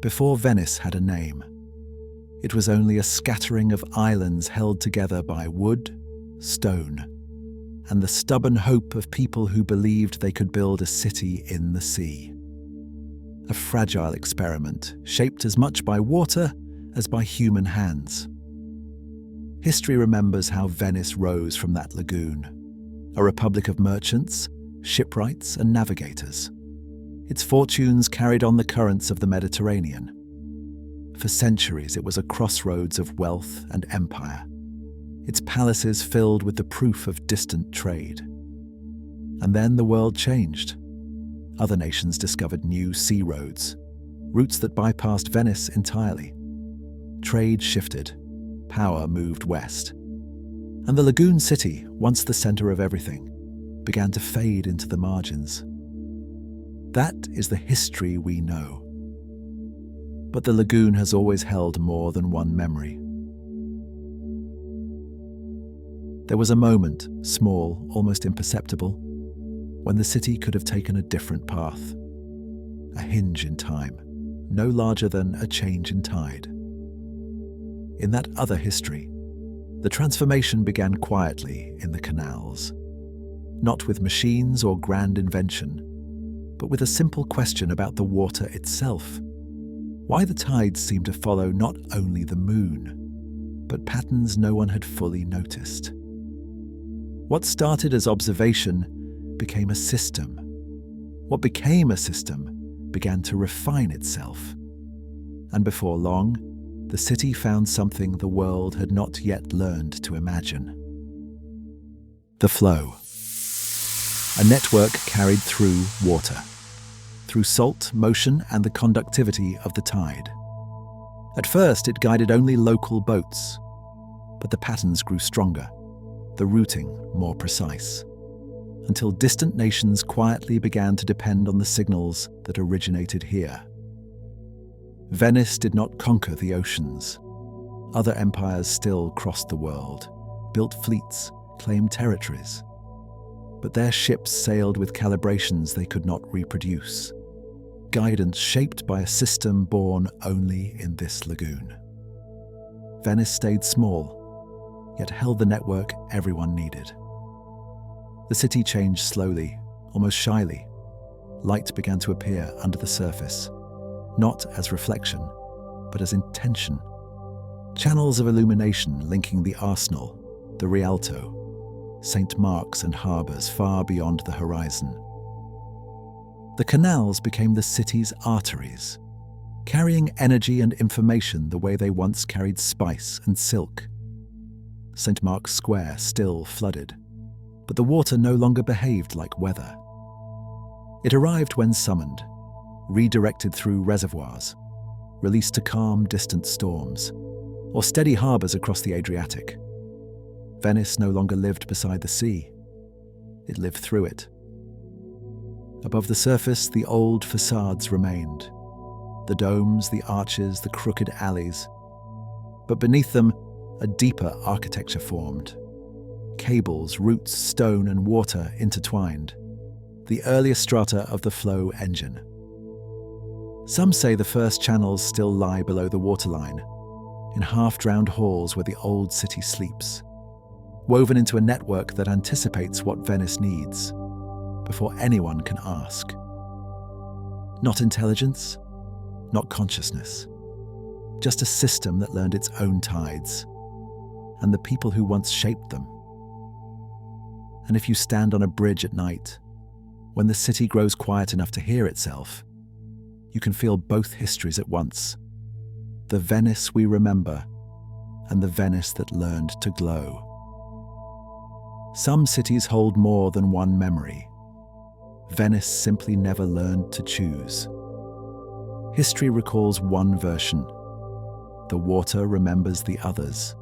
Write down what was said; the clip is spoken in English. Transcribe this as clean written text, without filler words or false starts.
Before Venice had a name, it was only a scattering of islands held together by wood, stone, and the stubborn hope of people who believed they could build a city in the sea. A fragile experiment, shaped as much by water as by human hands. History remembers how Venice rose from that lagoon, a republic of merchants, shipwrights, and navigators. Its fortunes carried on the currents of the Mediterranean. For centuries, it was a crossroads of wealth and empire, its palaces filled with the proof of distant trade. And then the world changed. Other nations discovered new sea roads, routes that bypassed Venice entirely. Trade shifted, power moved west. And the lagoon city, once the center of everything, began to fade into the margins. That is the history we know. But the lagoon has always held more than one memory. There was a moment, small, almost imperceptible, when the city could have taken a different path. A hinge in time, no larger than a change in tide. In that other history, the transformation began quietly in the canals, not with machines or grand invention, but with a simple question about the water itself. Why the tides seemed to follow not only the moon, but patterns no one had fully noticed. What started as observation became a system. What became a system began to refine itself. And before long, the city found something the world had not yet learned to imagine. The flow. A network carried through water, through salt, motion, and the conductivity of the tide. At first, it guided only local boats, but the patterns grew stronger, the routing more precise, until distant nations quietly began to depend on the signals that originated here. Venice did not conquer the oceans. Other empires still crossed the world, built fleets, claimed territories. But their ships sailed with calibrations they could not reproduce. Guidance shaped by a system born only in this lagoon. Venice stayed small, yet held the network everyone needed. The city changed slowly, almost shyly. Light began to appear under the surface, not as reflection, but as intention. Channels of illumination linking the Arsenal, the Rialto, St. Mark's and harbours far beyond the horizon. The canals became the city's arteries, carrying energy and information the way they once carried spice and silk. St. Mark's Square still flooded, but the water no longer behaved like weather. It arrived when summoned, redirected through reservoirs, released to calm distant storms, or steady harbours across the Adriatic. Venice no longer lived beside the sea. It lived through it. Above the surface, the old facades remained. The domes, the arches, the crooked alleys. But beneath them, a deeper architecture formed. Cables, roots, stone, and water intertwined. The earliest strata of the flow engine. Some say the first channels still lie below the waterline, in half-drowned halls where the old city sleeps, woven into a network that anticipates what Venice needs, before anyone can ask. Not intelligence, not consciousness, just a system that learned its own tides, and the people who once shaped them. And if you stand on a bridge at night, when the city grows quiet enough to hear itself, you can feel both histories at once. The Venice we remember, and the Venice that learned to glow. Some cities hold more than one memory. Venice simply never learned to choose. History recalls one version. The water remembers the others.